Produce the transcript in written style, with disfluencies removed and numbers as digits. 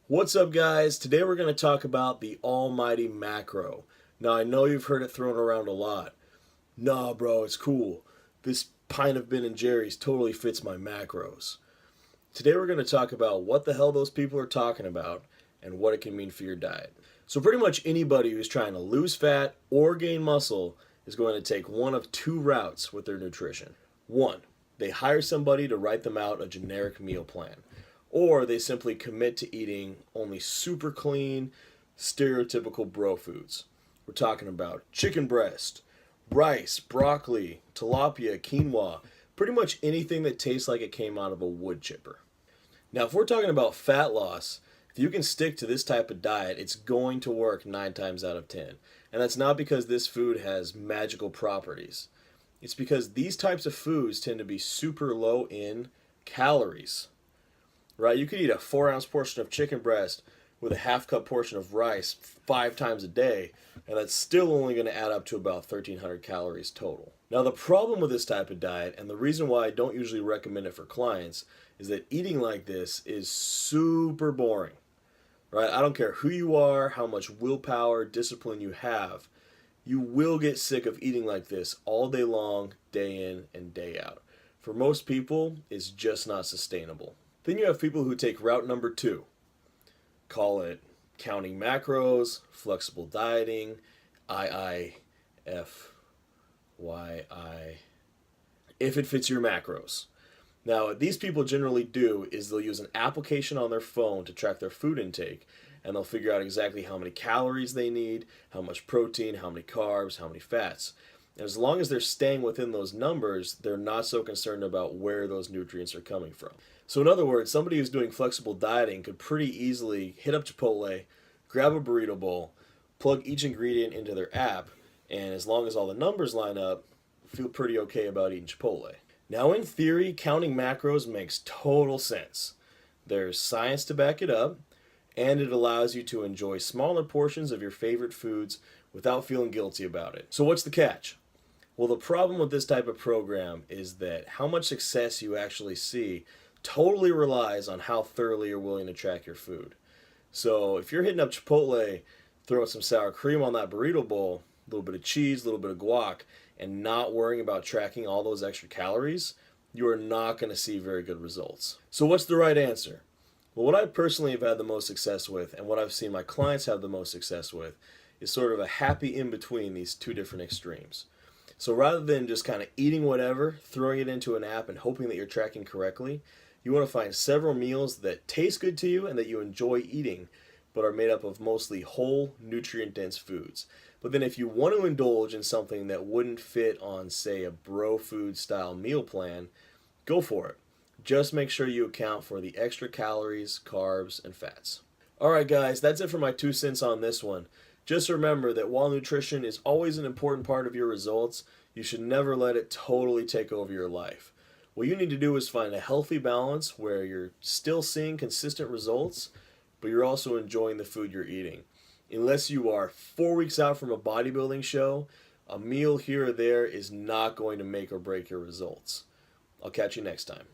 What's up, guys? Today we're going to talk about the almighty macro. Now, I know you've heard it thrown around a lot. Nah, bro, it's cool. This pint of Ben& Jerry's totally fits my macros. Today we're going to talk about what the hell those people are talking about and what it can mean for your diet. So pretty much anybody who's trying to lose fat or gain muscle is going to take one of two routes with their nutrition. One, they hire somebody to write them out a generic meal plan. Or they simply commit to eating only super clean, stereotypical bro foods. We're talking about chicken breast, rice, broccoli, tilapia, quinoa, pretty much anything that tastes like it came out of a wood chipper. Now, if we're talking about fat loss, if you can stick to this type of diet, it's going to work 9 times out of 10. And that's not because this food has magical properties. It's because these types of foods tend to be super low in calories. Right? You could eat a 4-ounce portion of chicken breast with a half-cup portion of rice 5 times a day, and that's still only going to add up to about 1,300 calories total. Now, the problem with this type of diet, and the reason why I don't usually recommend it for clients, is that eating like this is super boring. Right? I don't care who you are, how much willpower, discipline you have, you will get sick of eating like this all day long, day in and day out. For most people, it's just not sustainable. Then you have people who take route number 2. Call it counting macros, flexible dieting, IIFYI, if it fits your macros. Now, what these people generally do is they'll use an application on their phone to track their food intake, and they'll figure out exactly how many calories they need, how much protein, how many carbs, how many fats. And as long as they're staying within those numbers, they're not so concerned about where those nutrients are coming from. So in other words, somebody who's doing flexible dieting could pretty easily hit up Chipotle, grab a burrito bowl, plug each ingredient into their app, and as long as all the numbers line up, feel pretty okay about eating Chipotle. Now, in theory, counting macros makes total sense. There's science to back it up, and it allows you to enjoy smaller portions of your favorite foods without feeling guilty about it. So what's the catch? Well, the problem with this type of program is that how much success you actually see totally relies on how thoroughly you're willing to track your food. So if you're hitting up Chipotle, throwing some sour cream on that burrito bowl, a little bit of cheese, a little bit of guac, and not worrying about tracking all those extra calories, you are not going to see very good results. So what's the right answer? Well, what I personally have had the most success with, and what I've seen my clients have the most success with, is sort of a happy in between these two different extremes. So rather than just kind of eating whatever, throwing it into an app and hoping that you're tracking correctly, you want to find several meals that taste good to you and that you enjoy eating, but are made up of mostly whole, nutrient-dense foods. But then if you want to indulge in something that wouldn't fit on, say, a bro food style meal plan, go for it. Just make sure you account for the extra calories, carbs, and fats. Alright guys, that's it for my 2 cents on this one. Just remember that while nutrition is always an important part of your results, you should never let it totally take over your life. What you need to do is find a healthy balance where you're still seeing consistent results, but you're also enjoying the food you're eating. Unless you are 4 weeks out from a bodybuilding show, a meal here or there is not going to make or break your results. I'll catch you next time.